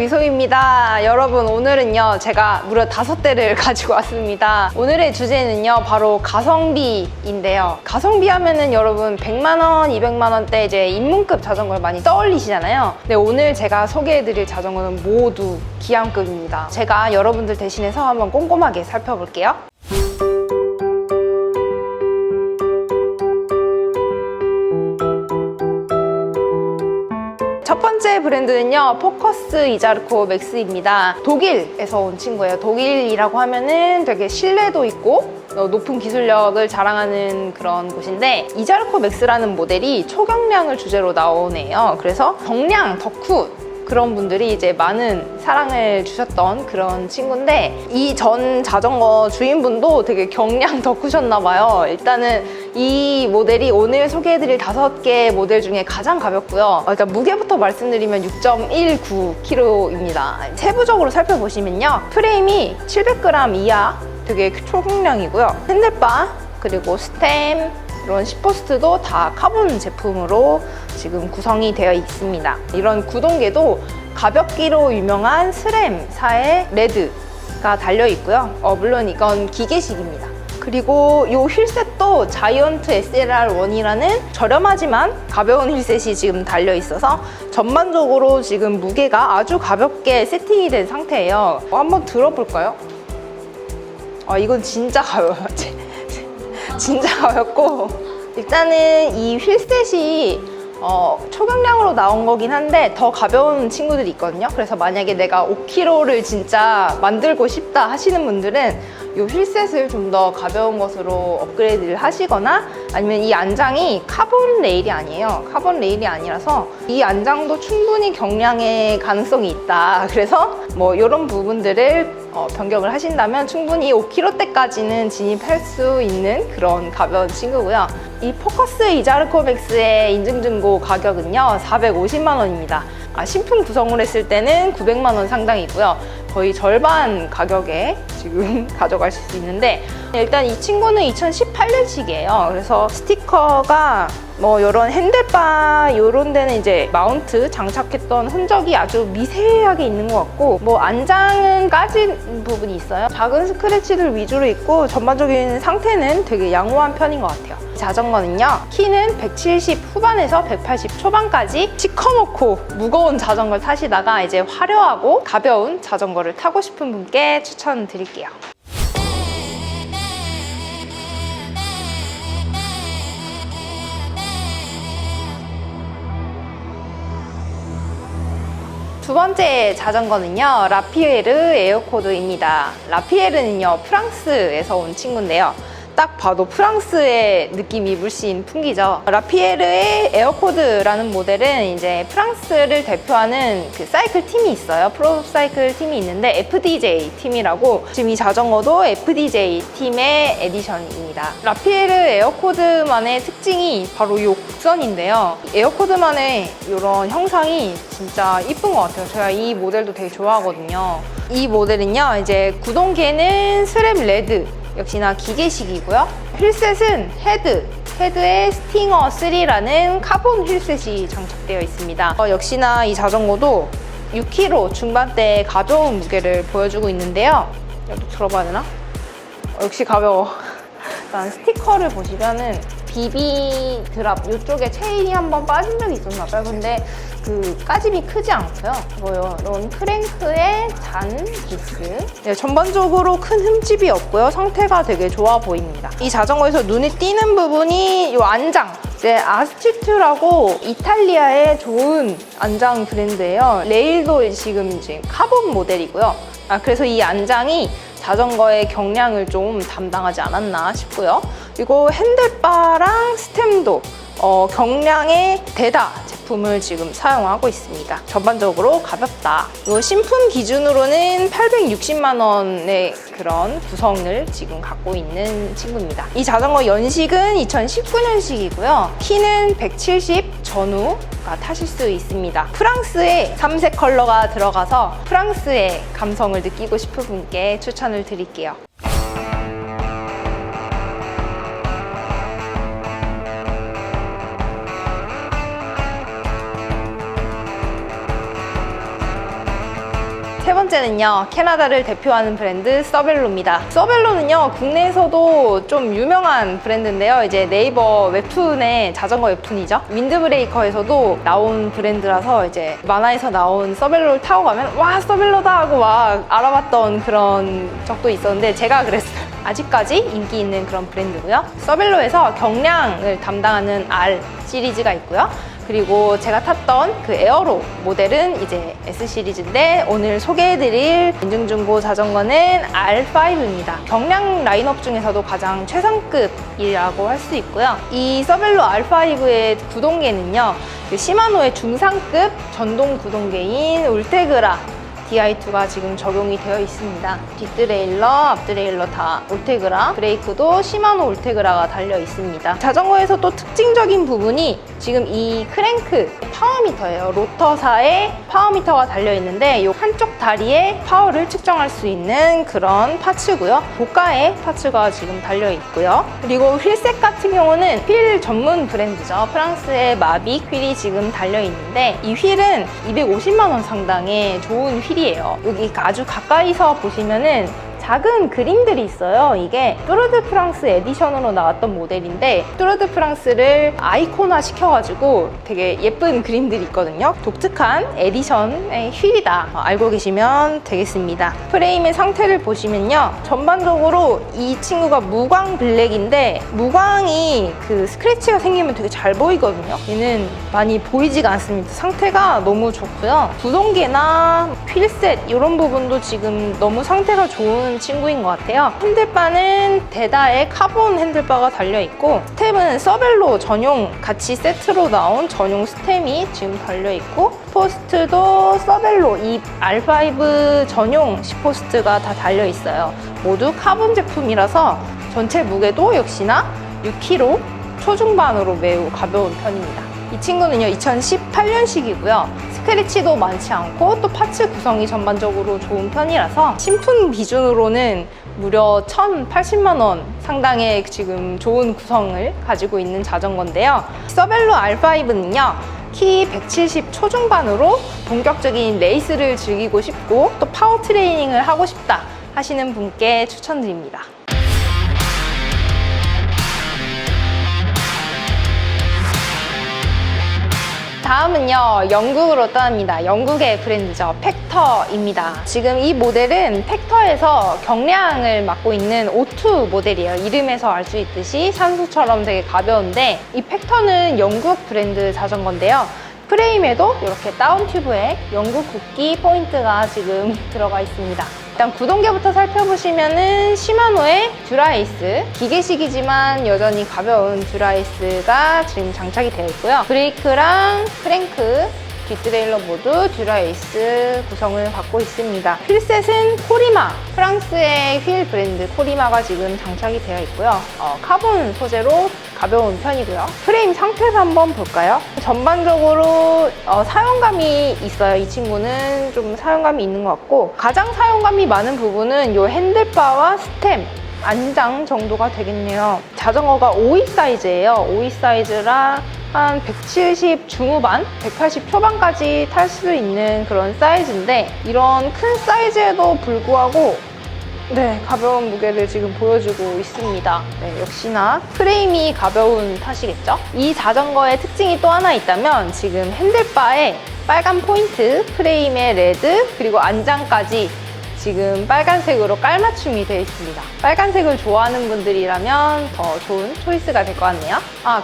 위소입니다. 여러분, 오늘은요 제가 무려 5대를 가지고 왔습니다. 오늘의 주제는요 바로 가성비인데요. 가성비 하면은 여러분 100만원, 200만원대 이제 입문급 자전거를 많이 떠올리시잖아요. 근데 오늘 제가 소개해드릴 자전거는 모두 기암급입니다. 제가 여러분들 대신해서 한번 꼼꼼하게 살펴볼게요. 첫 번째 브랜드는요 포커스 이자르코 맥스입니다. 독일에서 온 친구예요. 독일이라고 하면은 되게 신뢰도 있고 높은 기술력을 자랑하는 그런 곳인데, 이자르코 맥스라는 모델이 초경량을 주제로 나오네요. 그래서 경량 덕후 그런 분들이 이제 많은 사랑을 주셨던 그런 친구인데, 이 전 자전거 주인분도 되게 경량 덕후셨나 봐요. 일단은 이 모델이 오늘 소개해드릴 5개 모델 중에 가장 가볍고요. 일단 무게부터 말씀드리면 6.19kg입니다. 세부적으로 살펴보시면요, 프레임이 700g 이하 되게 초경량이고요. 핸들바 그리고 스템, 이런 시포스트도 다 카본 제품으로 지금 구성이 되어 있습니다. 이런 구동계도 가볍기로 유명한 스램사의 레드가 달려 있고요. 물론 이건 기계식입니다. 그리고 이 휠셋도 자이언트 SLR1이라는 저렴하지만 가벼운 휠셋이 지금 달려 있어서 전반적으로 지금 무게가 아주 가볍게 세팅이 된 상태예요. 한번 들어볼까요? 이건 진짜 가벼워요. 진짜 가볍고, 일단은 이 휠셋이 초경량으로 나온 거긴 한데 더 가벼운 친구들이 있거든요. 그래서 만약에 내가 5kg를 진짜 만들고 싶다 하시는 분들은 이 휠셋을 좀 더 가벼운 것으로 업그레이드를 하시거나, 아니면 이 안장이 카본 레일이 아니에요. 카본 레일이 아니라서 이 안장도 충분히 경량의 가능성이 있다. 그래서 뭐 이런 부분들을 변경을 하신다면 충분히 5kg대까지는 진입할 수 있는 그런 가벼운 친구고요. 이 포커스 이자르코 맥스의 인증중고 가격은요 450만 원입니다. 신품 구성을 했을 때는 900만 원 상당이고요. 거의 절반 가격에 지금 가져가실 수 있는데, 일단 이 친구는 2018년식이에요. 그래서 스티커가 뭐 이런 핸들바 이런 데는 이제 마운트 장착했던 흔적이 아주 미세하게 있는 것 같고, 뭐 안장은 까진 부분이 있어요. 작은 스크래치들 위주로 있고 전반적인 상태는 되게 양호한 편인 것 같아요. 자전거는요 키는 170 후반에서 180 초반까지 시커멓고 무거운 자전거를 타시다가 이제 화려하고 가벼운 자전거를 타고 싶은 분께 추천드릴게요. 두 번째 자전거는요 라피에르 에어코드입니다. 라피에르는요 프랑스에서 온 친구인데요, 딱 봐도 프랑스의 느낌이 물씬 풍기죠. 라피에르의 에어코드라는 모델은 이제 프랑스를 대표하는 그 사이클 팀이 있어요. 프로 사이클 팀이 있는데 FDJ 팀이라고, 지금 이 자전거도 FDJ 팀의 에디션입니다. 라피에르 에어코드만의 특징이 바로 이 곡선인데요. 에어코드만의 이런 형상이 진짜 이쁜 것 같아요. 제가 이 모델도 되게 좋아하거든요. 이 모델은요 이제 구동계는 스램 레드, 역시나 기계식이고요. 휠셋은 헤드에 스팅어 3라는 카본 휠셋이 장착되어 있습니다. 역시나 이 자전거도 6kg 중반대의 가벼운 무게를 보여주고 있는데요. 이것도 들어봐야 되나? 역시 가벼워. 일단 스티커를 보시면은 BB 드랍 이쪽에 체인이 한번 빠진 적이 있었나 봐요. 근데 그 까짐이 크지 않고요. 이런 크랭크의 잔 디스크. 네, 전반적으로 큰 흠집이 없고요. 상태가 되게 좋아 보입니다. 이 자전거에서 눈에 띄는 부분이 이 안장. 이제 아스티트라고 이탈리아의 좋은 안장 브랜드예요. 레일도 지금 이제 카본 모델이고요. 그래서 이 안장이 자전거의 경량을 좀 담당하지 않았나 싶고요. 그리고 핸들바랑 스템도 경량의 대다 제품을 지금 사용하고 있습니다. 전반적으로 가볍다. 이거 신품 기준으로는 860만 원의 그런 구성을 지금 갖고 있는 친구입니다. 이 자전거 연식은 2019년식이고요. 키는 170 전후가 타실 수 있습니다. 프랑스의 3색 컬러가 들어가서 프랑스의 감성을 느끼고 싶은 분께 추천을 드릴게요. 번째는요, 캐나다를 대표하는 브랜드 서벨로입니다. 서벨로는요, 국내에서도 좀 유명한 브랜드인데요. 이제 네이버 웹툰의 자전거 웹툰이죠. 윈드브레이커에서도 나온 브랜드라서 이제 만화에서 나온 서벨로를 타고 가면 와, 서벨로다 하고 막 알아봤던 그런 적도 있었는데 제가 그랬어요. 아직까지 인기 있는 그런 브랜드고요. 서벨로에서 경량을 담당하는 R 시리즈가 있고요. 그리고 제가 탔던 그 에어로 모델은 이제 S 시리즈인데 오늘 소개해드릴 인증중고 자전거는 R5입니다. 경량 라인업 중에서도 가장 최상급이라고 할 수 있고요. 이 서벨로 R5의 구동계는요, 그 시마노의 중상급 전동 구동계인 울테그라 DI2가 지금 적용이 되어 있습니다. 뒷드레일러, 앞드레일러 다 울테그라, 브레이크도 시마노 울테그라가 달려 있습니다. 자전거에서 또 특징적인 부분이 지금 이 크랭크 파워미터예요. 로터사에 파워미터가 달려 있는데 이 한쪽 다리에 파워를 측정할 수 있는 그런 파츠고요. 고가의 파츠가 지금 달려 있고요. 그리고 휠셋 같은 경우는 휠 전문 브랜드죠. 프랑스의 마빅 휠이 지금 달려 있는데 이 휠은 250만 원 상당의 좋은 휠이에요. 여기 아주 가까이서 보시면은 작은 그림들이 있어요. 이게 뚜르드 프랑스 에디션으로 나왔던 모델인데 뚜르드 프랑스를 아이콘화 시켜가지고 되게 예쁜 그림들이 있거든요. 독특한 에디션의 휠이다 알고 계시면 되겠습니다. 프레임의 상태를 보시면요, 전반적으로 이 친구가 무광 블랙인데 무광이 그 스크래치가 생기면 되게 잘 보이거든요. 얘는 많이 보이지가 않습니다. 상태가 너무 좋고요. 구동계나 휠셋 이런 부분도 지금 너무 상태가 좋은 친구인 것 같아요. 핸들바는 데다의 카본 핸들바가 달려있고 스템은 서벨로 전용 같이 세트로 나온 전용 스템이 지금 달려있고 시포스트도 서벨로 이 R5 전용 시포스트가 다 달려있어요. 모두 카본 제품이라서 전체 무게도 역시나 6kg 초중반으로 매우 가벼운 편입니다. 이 친구는요 2018년식이고요. 스크래치도 많지 않고 또 파츠 구성이 전반적으로 좋은 편이라서 신품 기준으로는 무려 1,080만 원 상당의 지금 좋은 구성을 가지고 있는 자전거인데요. 서벨로 R5는요 키 170 초중반으로 본격적인 레이스를 즐기고 싶고 또 파워 트레이닝을 하고 싶다 하시는 분께 추천드립니다. 다음은요, 영국으로 떠납니다. 영국의 브랜드죠. 팩터입니다. 지금 이 모델은 팩터에서 경량을 맡고 있는 O2 모델이에요. 이름에서 알 수 있듯이 산소처럼 되게 가벼운데 이 팩터는 영국 브랜드 자전거인데요. 프레임에도 이렇게 다운 튜브에 영국 국기 포인트가 지금 들어가 있습니다. 일단 구동계부터 살펴보시면은 시마노의 듀라에이스, 기계식이지만 여전히 가벼운 듀라에이스가 지금 장착이 되어 있고요. 브레이크랑 크랭크, 뒷드레일러 모두 듀라에이스 구성을 받고 있습니다. 휠셋은 코리마, 프랑스의 휠 브랜드 코리마가 지금 장착이 되어 있고요. 카본 소재로 가벼운 편이고요. 프레임 상태에서 한번 볼까요? 전반적으로 사용감이 있어요. 이 친구는 좀 사용감이 있는 것 같고 가장 사용감이 많은 부분은 이 핸들바와 스템, 안장 정도가 되겠네요. 자전거가 5위 사이즈예요. 5위 사이즈라 한 170 중후반, 180 초반까지 탈 수 있는 그런 사이즈인데 이런 큰 사이즈에도 불구하고 가벼운 무게를 지금 보여주고 있습니다. 역시나 프레임이 가벼운 탓이겠죠? 이 자전거의 특징이 또 하나 있다면 지금 핸들바에 빨간 포인트, 프레임에 레드, 그리고 안장까지 지금 빨간색으로 깔맞춤이 되어 있습니다. 빨간색을 좋아하는 분들이라면 더 좋은 초이스가 될 것 같네요.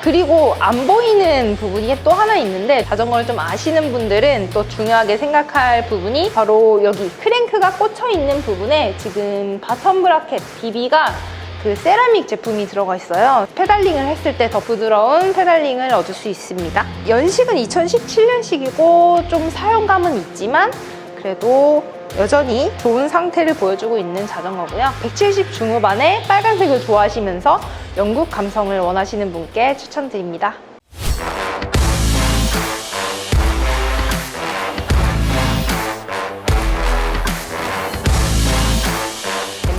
그리고 안 보이는 부분이 또 하나 있는데 자전거를 좀 아시는 분들은 또 중요하게 생각할 부분이 바로 여기 크랭크가 꽂혀 있는 부분에 지금 바텀 브라켓 BB가 그 세라믹 제품이 들어가 있어요. 페달링을 했을 때 더 부드러운 페달링을 얻을 수 있습니다. 연식은 2017년식이고 좀 사용감은 있지만 그래도 여전히 좋은 상태를 보여주고 있는 자전거고요. 170 중후반에 빨간색을 좋아하시면서 영국 감성을 원하시는 분께 추천드립니다.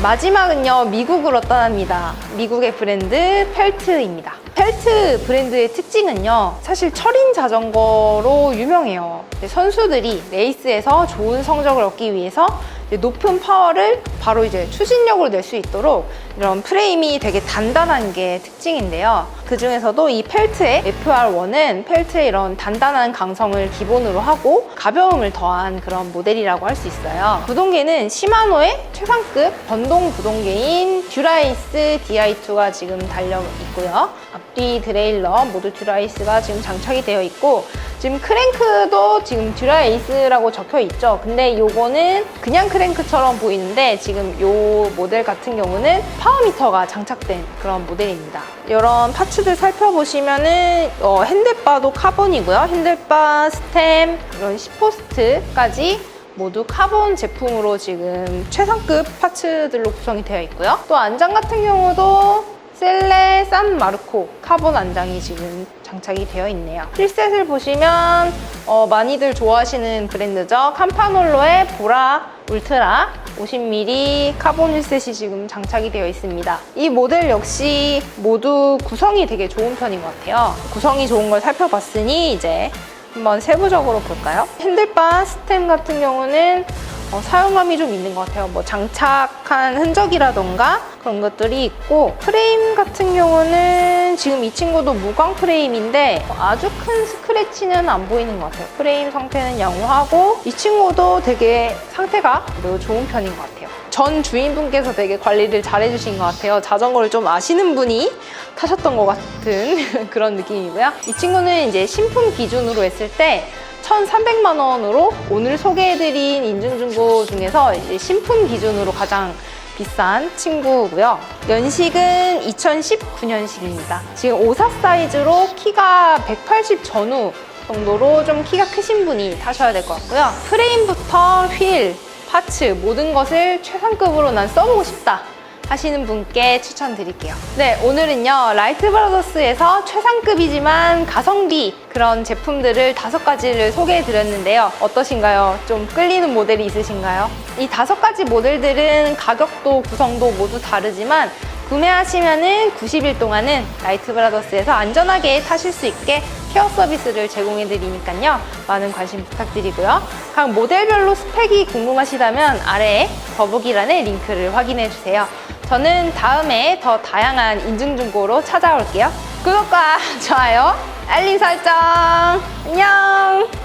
마지막은요, 미국으로 떠납니다. 미국의 브랜드 펠트입니다. 펠트 브랜드의 특징은요, 사실 철인 자전거로 유명해요. 선수들이 레이스에서 좋은 성적을 얻기 위해서 높은 파워를 바로 이제 추진력으로 낼 수 있도록 이런 프레임이 되게 단단한 게 특징인데요. 그 중에서도 이 펠트의 FR1은 펠트의 이런 단단한 강성을 기본으로 하고 가벼움을 더한 그런 모델이라고 할 수 있어요. 구동계는 시마노의 최상급 전동 구동계인 듀라이스 DI2가 지금 달려 있고요. 앞뒤 드레일러 모두 듀라이스가 지금 장착이 되어 있고, 지금 크랭크도 지금 듀라이스라고 적혀 있죠. 근데 요거는 그냥 크랭크처럼 보이는데 지금 요 모델 같은 경우는 파워미터가 장착된 그런 모델입니다. 이런 파츠들 살펴보시면은 핸들바도 카본이고요. 핸들바, 스템, 이런 시포스트까지 모두 카본 제품으로 지금 최상급 파츠들로 구성이 되어 있고요. 또 안장 같은 경우도 셀레 산마르코 카본 안장이 지금 장착이 되어 있네요. 휠셋을 보시면 많이들 좋아하시는 브랜드죠. 캠파놀로의 보라 울트라 50mm 카본 휠셋이 지금 장착이 되어 있습니다. 이 모델 역시 모두 구성이 되게 좋은 편인 것 같아요. 구성이 좋은 걸 살펴봤으니 이제 한번 세부적으로 볼까요? 핸들바 스템 같은 경우는 사용감이 좀 있는 것 같아요. 뭐 장착한 흔적이라던가 그런 것들이 있고, 프레임 같은 경우는 지금 이 친구도 무광 프레임인데 아주 큰 스크래치는 안 보이는 것 같아요. 프레임 상태는 양호하고 이 친구도 되게 상태가 매우 좋은 편인 것 같아요. 전 주인분께서 되게 관리를 잘 해주신 것 같아요. 자전거를 좀 아시는 분이 타셨던 것 같은 그런 느낌이고요. 이 친구는 이제 신품 기준으로 했을 때 1,300만 원으로 오늘 소개해드린 인증중고 중에서 이제 신품 기준으로 가장 비싼 친구고요. 연식은 2019년식입니다. 지금 54 사이즈로 키가 180 전후 정도로 좀 키가 크신 분이 타셔야 될 것 같고요. 프레임부터 휠, 파츠 모든 것을 최상급으로 난 써보고 싶다 하시는 분께 추천드릴게요. 네, 오늘은요 라이트 브라더스에서 최상급이지만 가성비 그런 제품들을 5가지를 소개해드렸는데요. 어떠신가요? 좀 끌리는 모델이 있으신가요? 이 5가지 모델들은 가격도 구성도 모두 다르지만 구매하시면은 90일 동안은 라이트 브라더스에서 안전하게 타실 수 있게 케어 서비스를 제공해드리니까요. 많은 관심 부탁드리고요. 각 모델별로 스펙이 궁금하시다면 아래에 더보기란에 링크를 확인해주세요. 저는 다음에 더 다양한 인증중고로 찾아올게요. 구독과 좋아요, 알림 설정, 안녕!